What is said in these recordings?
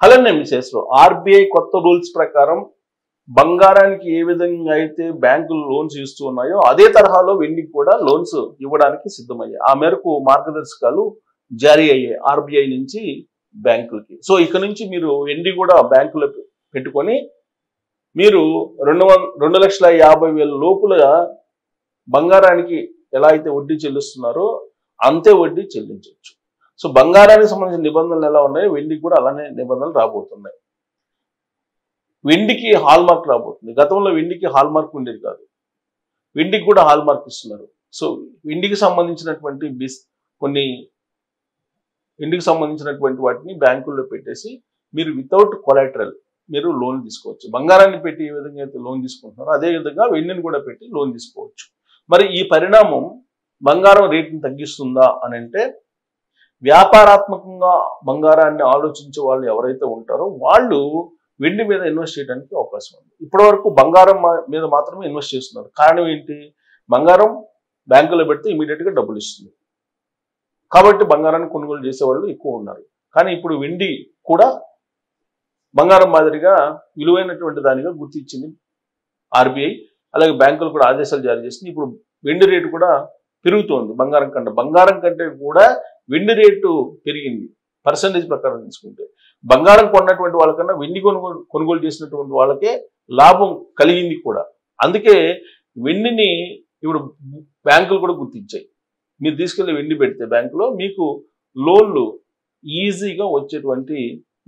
అలానే మిసెస్లో ఆర్బీఐ కొత్త రూల్స్ ప్రకారం బంగారానికి ఏ విధంగా అయితే బ్యాంకులు లోన్స్ ఇస్తూ ఉన్నాయో అదే తరహాలో వెండికి కూడా లోన్స్ ఇవ్వడానికి సిద్ధమయ్యాయి. ఆ మేరకు మార్గదర్శకాలు జారీ అయ్యాయి ఆర్బీఐ నుంచి బ్యాంకులకి. సో ఇక నుంచి మీరు వెండి కూడా బ్యాంకులో పెట్టుకొని మీరు 2,50,000 లోపుల బంగారానికి ఎలా అయితే వడ్డీ చెల్లిస్తున్నారో అంతే వడ్డీ చెల్లించవచ్చు. సో బంగారానికి సంబంధించిన నిబంధనలు ఎలా ఉన్నాయో వెండికి కూడా అలానే నిబంధనలు రాబోతున్నాయి. వెండికి హాల్ మార్క్ రాబోతుంది. గతంలో వెండికి హాల్ మార్క్ ఉండేది కాదు, వెండికి కూడా హాల్ మార్క్ ఇస్తున్నారు. సో వెండికి సంబంధించినటువంటి కొన్ని వెండికి సంబంధించినటువంటి వాటిని బ్యాంకుల్లో పెట్టేసి మీరు వితౌట్ కొలాటరల్ మీరు లోన్ తీసుకోవచ్చు. బంగారాన్ని పెట్టి ఏ విధంగా అయితే లోన్ తీసుకుంటున్నారో అదే విధంగా వెండిని కూడా పెట్టి లోన్ తీసుకోవచ్చు. మరి ఈ పరిణామం బంగారం రేటుని తగ్గిస్తుందా అని అంటే, వ్యాపారాత్మకంగా బంగారాన్ని ఆలోచించే వాళ్ళు ఎవరైతే ఉంటారో వాళ్ళు వెండి మీద ఇన్వెస్ట్ చేయడానికి అవకాశం ఉంది. ఇప్పటివరకు బంగారం మీద మాత్రమే ఇన్వెస్ట్ చేస్తున్నారు. కారణం ఏంటి? బంగారం బ్యాంకులో పెడితే ఇమీడియట్గా డబ్బులు ఇస్తుంది కాబట్టి బంగారాన్ని కొనుగోలు చేసేవాళ్ళు ఎక్కువ ఉన్నారు. కానీ ఇప్పుడు వెండి కూడా బంగారం మాదిరిగా విలువైనటువంటి దానిగా గుర్తించింది ఆర్బీఐ. అలాగే బ్యాంకులు కూడా ఆదేశాలు జారీ చేసింది. ఇప్పుడు వెండి రేటు కూడా పెరుగుతోంది. బంగారం కంటే కూడా వెండి రేటు పెరిగింది పర్సంటేజ్ ప్రకారం తీసుకుంటే. బంగారం కొన్నటువంటి వాళ్ళకన్నా వెండి కొనుగోలు చేసినటువంటి వాళ్ళకే లాభం కలిగింది కూడా. అందుకే వెండిని ఇప్పుడు బ్యాంకులు కూడా గుర్తించాయి. మీరు తీసుకెళ్లి వెండి పెడితే బ్యాంకులో మీకు లోన్లు ఈజీగా వచ్చేటువంటి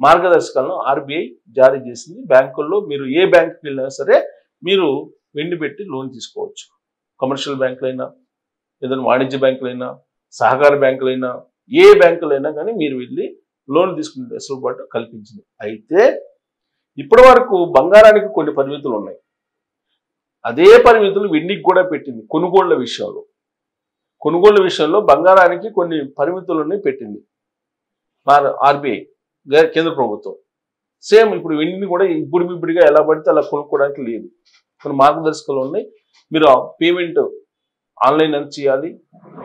మార్గదర్శకాలను ఆర్బీఐ జారీ చేసింది. బ్యాంకుల్లో మీరు ఏ బ్యాంకుకి వెళ్ళినా సరే మీరు వెండి పెట్టి లోన్ తీసుకోవచ్చు. కమర్షియల్ బ్యాంకులైనా, ఏదైనా వాణిజ్య బ్యాంకులైనా, సహకార బ్యాంకులైనా, ఏ బ్యాంకులైనా కానీ మీరు వెళ్ళి లోన్ తీసుకునే వెసులుబాటు కల్పించింది. అయితే ఇప్పటి వరకు బంగారానికి కొన్ని పరిమితులు ఉన్నాయి. అదే పరిమితులు వెండికి కూడా పెట్టింది. కొనుగోళ్ల విషయంలో బంగారానికి కొన్ని పరిమితులని పెట్టింది ఆర్బీఐ, కేంద్ర ప్రభుత్వం. సేమ్ ఇప్పుడు వెండిని కూడా ఇప్పుడిగా ఎలా పడితే అలా కొనుక్కోవడానికి లేదు. కొన్ని మార్గదర్శకాలు ఉన్నాయి. మీరు పేమెంట్ ఆన్లైన్ ఎంత చేయాలి,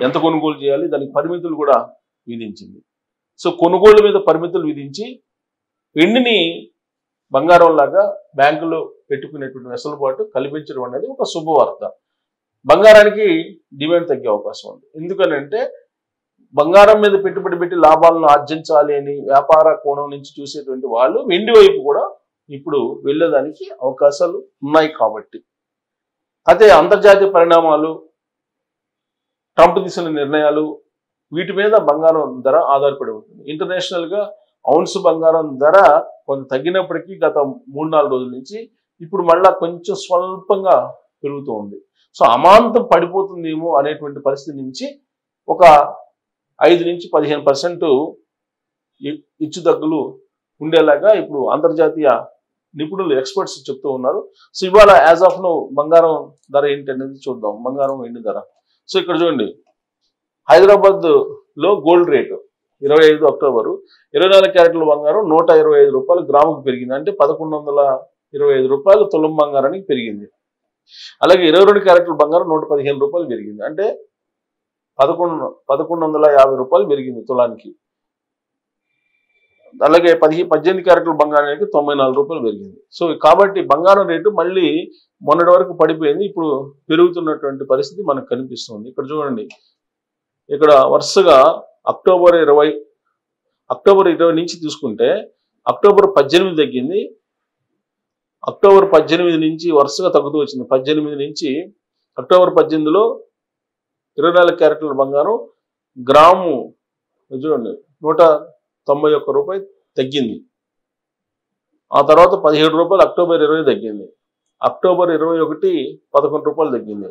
ఎంత కొనుగోలు చేయాలి, దానికి పరిమితులు కూడా విధించింది. సో కొనుగోళ్ల మీద పరిమితులు విధించి వెండిని బంగారం లాగా బ్యాంకులో పెట్టుకునేటువంటి వెసులుబాటు కల్పించడం అనేది ఒక శుభవార్త. బంగారానికి డిమాండ్ తగ్గే అవకాశం ఉంది. ఎందుకనంటే బంగారం మీద పెట్టుబడి పెట్టి లాభాలను ఆర్జించాలి అని వ్యాపార కోణం నుంచి చూసేటువంటి వాళ్ళు వెండి వైపు కూడా ఇప్పుడు వెళ్ళేదానికి అవకాశాలు ఉన్నాయి కాబట్టి. అదే అంతర్జాతీయ పరిణామాలు, ట్రంప్ తీసుకున్న నిర్ణయాలు, వీటి మీద బంగారం ధర ఆధారపడి ఉంటుంది. ఇంటర్నేషనల్గా ఔన్స్ బంగారం ధర కొంత తగ్గినప్పటికీ గత 3-4 రోజుల నుంచి ఇప్పుడు మళ్ళా కొంచెం స్వల్పంగా పెరుగుతూ ఉంది. సో అమాంతం పడిపోతుందేమో అనేటువంటి పరిస్థితి నుంచి ఒక 5 నుంచి 15% హెచ్చుతగ్గులు ఉండేలాగా ఇప్పుడు అంతర్జాతీయ నిపుణులు, ఎక్స్పర్ట్స్ చెప్తూ ఉన్నారు. సో ఇవాళ యాజ్ ఆఫ్ నో బంగారం ధర ఏంటి అనేది చూద్దాం. బంగారం వెండి ధర. సో ఇక్కడ చూడండి, హైదరాబాద్లో గోల్డ్ రేటు 25 అక్టోబరు 24 క్యారెట్ల బంగారం 125 రూపాయలు గ్రాముకు పెరిగింది. అంటే 1125 రూపాయలు తులం బంగారానికి పెరిగింది. అలాగే 22 క్యారెట్ల బంగారం 115 రూపాయలు పెరిగింది. అంటే 1150 రూపాయలు పెరిగింది తులానికి. అలాగే 18 క్యారెట్ల బంగారానికి 94 రూపాయలు పెరిగింది. సో కాబట్టి బంగారం రేటు మళ్ళీ మొన్నటి వరకు పడిపోయింది, ఇప్పుడు పెరుగుతున్నటువంటి పరిస్థితి మనకు కనిపిస్తుంది. ఇక్కడ చూడండి, ఇక్కడ వరుసగా అక్టోబర్ 20 నుంచి తీసుకుంటే అక్టోబర్ 18 తగ్గింది. అక్టోబర్ 18 నుంచి వరుసగా తగ్గుతూ వచ్చింది. 18 నుంచి అక్టోబర్ 18లో 24 క్యారెట్ల బంగారం గ్రాము చూడండి 191 రూపాయలు తగ్గింది. ఆ తర్వాత 17 రూపాయలు అక్టోబర్ 20 తగ్గింది. అక్టోబర్ 21 11 రూపాయలు తగ్గింది.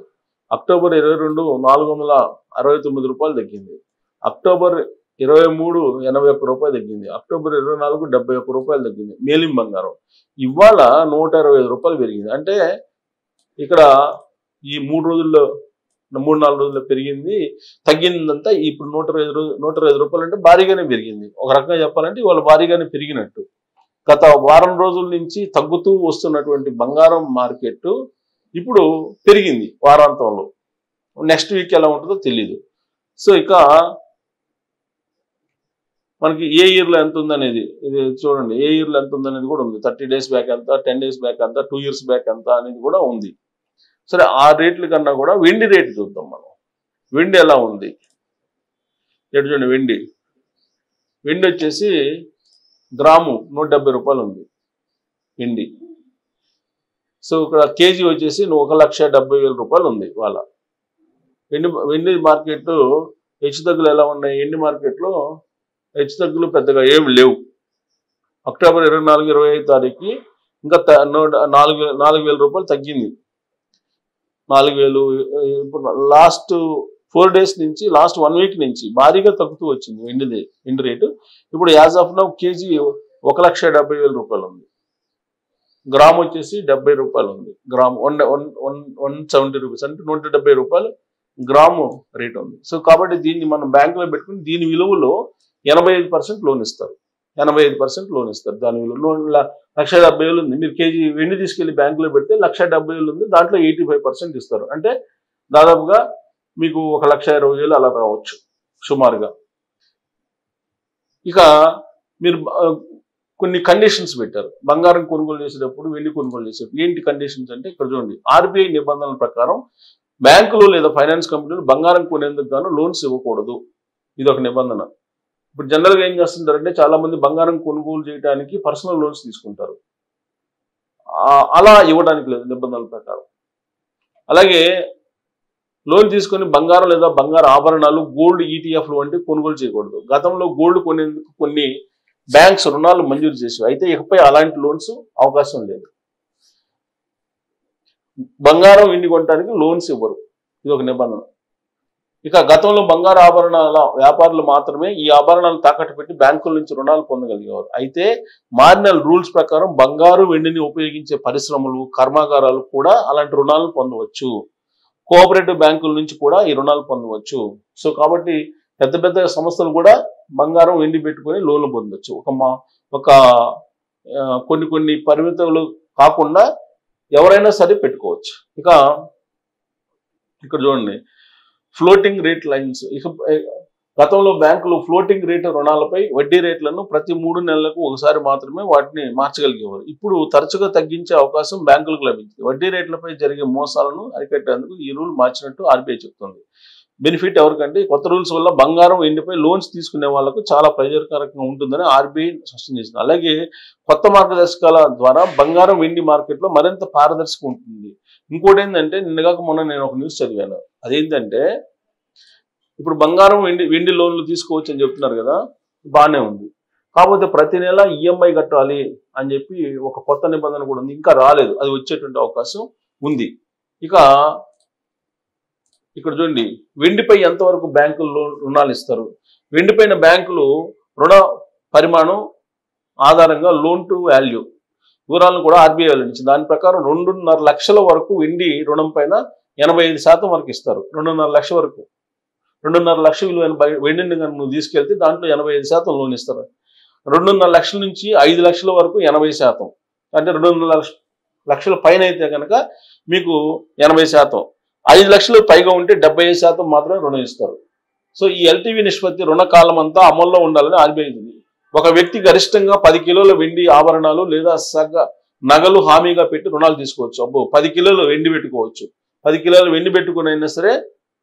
అక్టోబర్ 22 469 రూపాయలు తగ్గింది. అక్టోబర్ 23 81 రూపాయలు తగ్గింది. అక్టోబర్ 24 71 రూపాయలు తగ్గింది. మేలిం బంగారం ఇవాళ 125 రూపాయలు పెరిగింది. అంటే ఇక్కడ ఈ 3-4 రోజుల్లో పెరిగింది. తగ్గిందంతా ఇప్పుడు 125 రూపాయలు అంటే భారీగానే పెరిగింది. ఒక రకంగా చెప్పాలంటే ఇవాళ భారీగానే పెరిగినట్టు. గత వారం రోజుల నుంచి తగ్గుతూ వస్తున్నటువంటి బంగారం మార్కెట్ ఇప్పుడు పెరిగింది వారాంతంలో. నెక్స్ట్ వీక్ ఎలా ఉంటుందో తెలీదు. సో ఇక మనకి ఏ ఇయర్లో ఎంత ఉందనేది ఇది చూడండి, ఏ ఇయర్లో ఎంత ఉందనేది కూడా ఉంది. 30 days బ్యాక్ ఎంత, 10 days బ్యాక్ ఎంత, 2 years బ్యాక్ ఎంత అనేది కూడా ఉంది. సరే, ఆ రేట్ల కన్నా కూడా వెండి రేటు చూద్దాం మనం. వెండి ఎలా ఉంది ఎటు చూడండి. వెండి వచ్చేసి గ్రాము 170 రూపాయలు ఉంది వెండి. సో ఇక్కడ కేజీ వచ్చేసి 1,70,000 రూపాయలు ఉంది ఇవాళ. వెండి మార్కెట్ హెచ్చుతగ్గులు ఎలా ఉన్నాయి? వెండి మార్కెట్లో హెచ్చుతగ్గులు పెద్దగా ఏమి లేవు. అక్టోబర్ 24, 25 తారీఖుకి ఇంకా 4,000 రూపాయలు తగ్గింది. 4,000 ఇప్పుడు లాస్ట్ 4 days నుంచి, లాస్ట్ 1 week నుంచి భారీగా తగ్గుతూ వచ్చింది వెండి రేటు. ఇప్పుడు యాజ్ ఆఫ్ నౌ కేజీ 1,70,000 రూపాయలు ఉంది. గ్రామ్ వచ్చేసి 70 రూపాయలు ఉంది. గ్రామ్ 170 రూపీస్, అంటే 170 రూపాయలు గ్రాము రేట్ ఉంది. సో కాబట్టి దీన్ని మనం బ్యాంకులో పెట్టుకుని దీని విలువలో 85% లోన్ ఇస్తారు. 85% లోన్ ఇస్తారు. దాని విలువ 1,70,000 ఉంది. మీరు కేజీ వెండి తీసుకెళ్లి బ్యాంకులో పెడితే 1,70,000 ఉంది. దాంట్లో 85% ఇస్తారు. అంటే దాదాపుగా మీకు 1,20,000 అలా రావచ్చు సుమారుగా. ఇక మీరు కొన్ని కండిషన్స్ పెట్టారు బంగారం కొనుగోలు చేసేటప్పుడు, వెండి కొనుగోలు చేసేటప్పుడు. ఏంటి కండిషన్స్ అంటే ఇక్కడ చూడండి. ఆర్బీఐ నిబంధనల ప్రకారం బ్యాంకులు లేదా ఫైనాన్స్ కంపెనీలు బంగారం కొనేందుకు గాను లోన్స్ ఇవ్వకూడదు. ఇది ఒక నిబంధన. ఇప్పుడు జనరల్గా ఏం చేస్తుంటారంటే చాలా మంది బంగారం కొనుగోలు చేయడానికి పర్సనల్ లోన్స్ తీసుకుంటారు. అలా ఇవ్వడానికి లేదు నిబంధనల ప్రకారం. అలాగే లోన్ తీసుకొని బంగారం లేదా బంగారు ఆభరణాలు, గోల్డ్ ఈటీఎఫ్లు వంటి కొనుగోలు చేయకూడదు. గతంలో గోల్డ్ కొనేందుకు కొన్ని బ్యాంక్స్ రుణాలు మంజూరు చేసేవి. అయితే ఇకపై అలాంటి లోన్స్ అవకాశం లేదు. బంగారం, వెండి కొనడానికి లోన్స్ ఇవ్వరు. ఇది ఒక నిబంధన. ఇక గతంలో బంగారు ఆభరణాల వ్యాపారులు మాత్రమే ఈ ఆభరణాలు తాకట్టు పెట్టి బ్యాంకుల నుంచి రుణాలు పొందగలిగేవారు. అయితే మారిన రూల్స్ ప్రకారం బంగారు, వెండిని ఉపయోగించే పరిశ్రమలు, కర్మాగారాలు కూడా అలాంటి రుణాలను పొందవచ్చు. కోఆపరేటివ్ బ్యాంకుల నుంచి కూడా ఈ రుణాలు పొందవచ్చు. సో కాబట్టి పెద్ద పెద్ద సంస్థలు కూడా బంగారం, వెండి పెట్టుకొని లోన్లు పొందవచ్చు. కొన్ని పరిమితులు కాకుండా ఎవరైనా సరే పెట్టుకోవచ్చు. ఇక ఇక్కడ చూడండి, ఫ్లోటింగ్ రేట్ లైన్స్. ఇక గతంలో బ్యాంకులు ఫ్లోటింగ్ రేట్ రుణాలపై వడ్డీ రేట్లను ప్రతి 3 నెలలకు ఒకసారి మాత్రమే వాటిని మార్చగలిగేవారు. ఇప్పుడు తరచుగా తగ్గించే అవకాశం బ్యాంకులకు లభించింది. వడ్డీ రేట్లపై జరిగే మోసాలను అరికట్టేందుకు ఈ రూల్ మార్చినట్టు ఆర్బీఐ చెబుతుంది. బెనిఫిట్ ఎవరికంటే కొత్త రూల్స్ వల్ల బంగారం, వెండిపై లోన్స్ తీసుకునే వాళ్ళకు చాలా ప్రయోజనకరంగా ఉంటుందని ఆర్బీఐ స్పష్టం చేసింది. అలాగే కొత్త మార్గదర్శకాల ద్వారా బంగారం, వెండి మార్కెట్లో మరింత పారదర్శకం ఉంటుంది. ఇంకోటి ఏంటంటే నిన్నగాక మొన్న నేను ఒక న్యూస్ చదివాను. అదేంటంటే ఇప్పుడు బంగారం, వెండి లోన్లు తీసుకోవచ్చు అని చెప్తున్నారు కదా, బాగానే ఉంది. కాకపోతే ప్రతి నెల ఈఎంఐ కట్టాలి అని చెప్పి ఒక కొత్త నిబంధన కూడా ఉంది. ఇంకా రాలేదు, అది వచ్చేటువంటి అవకాశం ఉంది. ఇక ఇక్కడ చూడండి, వెండిపై ఎంతవరకు బ్యాంకుల్లో రుణాలు ఇస్తారు. వెండిపైన బ్యాంకులు రుణ పరిమాణం ఆధారంగా లోన్ టు వాల్యూ వివరాలను కూడా ఆర్బీఐ వెల్లడించింది. దాని ప్రకారం 2.5 లక్షల వరకు వెండి రుణం పైన 85% వరకు ఇస్తారు. 2.5 లక్షల వరకు, 2.5 లక్షల విలువైన వెండిని కనుక నువ్వు తీసుకెళ్తే దాంట్లో 85% లోన్ ఇస్తారు. 2.5 లక్షల నుంచి 5 లక్షల వరకు 80%, అంటే 2.5 లక్షల పైన అయితే కనుక మీకు 80%, 5 లక్షలు పైగా ఉంటే 75% మాత్రమే రుణం ఇస్తారు. సో ఈ ఎల్టీవీ నిష్పత్తి రుణకాలం అంతా అమల్లో ఉండాలని ఆర్బీఐ. ఒక వ్యక్తి గరిష్టంగా 10 కిలోల వెండి ఆభరణాలు లేదా నగలు హామీగా పెట్టి రుణాలు తీసుకోవచ్చు. 10 కిలోలు వెండి పెట్టుకోవచ్చు. 10 కిలోలు వెండి పెట్టుకునైనా సరే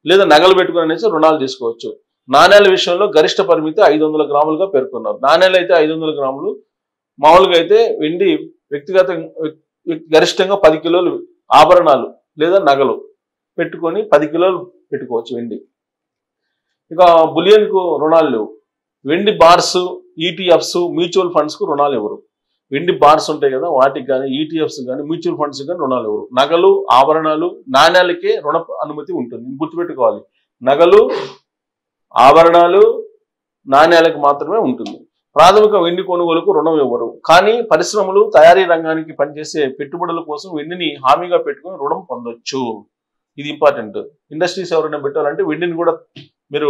లేదా నగలు పెట్టుకునైనా సరే రుణాలు తీసుకోవచ్చు. నాణ్యాల విషయంలో గరిష్ట పరిమితి 500 గ్రాములుగా పేర్కొన్నారు. నాణ్యాలు అయితే 500 గ్రాములు, మామూలుగా అయితే వెండి గరిష్టంగా 10 కిలోలు ఆభరణాలు లేదా నగలు పెట్టుకొని 10 కిలోలు పెట్టుకోవచ్చు వెండి. ఇక బులియన్ కు రుణాలు లేవు. వెండి బార్స్, ఈటీఎఫ్స్, మ్యూచువల్ ఫండ్స్ కు రుణాలు ఇవ్వరు. వెండి బార్స్ ఉంటాయి కదా, వాటికి కానీ ఈటీఎఫ్స్ కానీ మ్యూచువల్ ఫండ్స్ కానీ రుణాలు ఇవ్వరు. నగలు, ఆభరణాలు, నాణ్యాలకే రుణ అనుమతి ఉంటుంది. గుర్తుపెట్టుకోవాలి, నగలు, ఆభరణాలు, నాణ్యాలకు మాత్రమే ఉంటుంది. ప్రాథమిక వెండి కొనుగోలుకు రుణం ఇవ్వరు. కానీ పరిశ్రమలు, తయారీ రంగానికి పనిచేసే పెట్టుబడుల కోసం వెండిని హామీగా పెట్టుకుని రుణం పొందొచ్చు. ఇది ఇంపార్టెంట్. ఇండస్ట్రీస్ ఎవరైనా పెట్టాలంటే వెండిని కూడా మీరు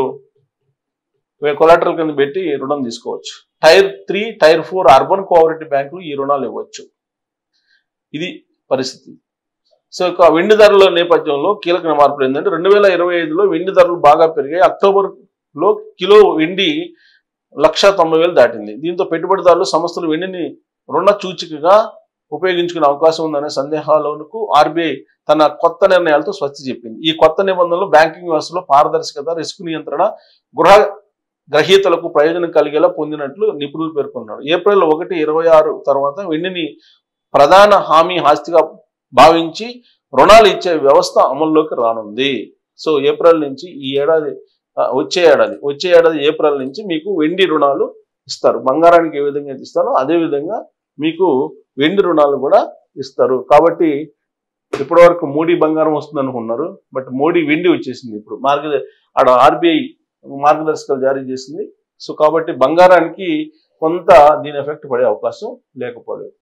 కొలాటరల్ కింద పెట్టి రుణం తీసుకోవచ్చు. టైర్ 3, టైర్ 4 అర్బన్ కోఆపరేటివ్ బ్యాంకులు ఈ రుణాలు ఇవ్వచ్చు. ఇది పరిస్థితి. సో ఇక వెండి ధరల నేపథ్యంలో కీలక మార్పులు ఏంటంటే 2025లో వెండి ధరలు బాగా పెరిగాయి. అక్టోబర్లో కిలో వెండి 1,90,000 దాటింది. దీంతో పెట్టుబడిదారులు సంస్థలు వెండిని రుణ సూచికగా ఉపయోగించుకునే అవకాశం ఉందనే సందేహాలకు ఆర్బీఐ తన కొత్త నిర్ణయాలతో స్వస్తి చెప్పింది. ఈ కొత్త నిబంధనలు బ్యాంకింగ్ వ్యవస్థలో పారదర్శకత, రిస్క్ నియంత్రణ, గ్రహీతలకు ప్రయోజనం కలిగేలా పొందినట్లు నిపుణులు పేర్కొన్నారు. ఏప్రిల్ 1, 2026 తర్వాత వెండిని ప్రధాన హామీ ఆస్తిగా భావించి రుణాలు ఇచ్చే వ్యవస్థ అమల్లోకి రానుంది. సో ఏప్రిల్ నుంచి వచ్చే ఏడాది ఏప్రిల్ నుంచి మీకు వెండి రుణాలు ఇస్తారు. బంగారానికి ఏ విధంగా ఇస్తారో అదే విధంగా మీకు వెండి రుణాలు కూడా ఇస్తారు. కాబట్టి ఇప్పటి వరకు మోడీ బంగారం వస్తుంది అనుకున్నారు, బట్ మోడీ వెండి వచ్చేసింది. ఇప్పుడు ఆర్బీఐ మార్గదర్శకాలు జారీ చేసింది. సో కాబట్టి బంగారానికి కొంత దీని ఎఫెక్ట్ పడే అవకాశం లేకపోలేదు.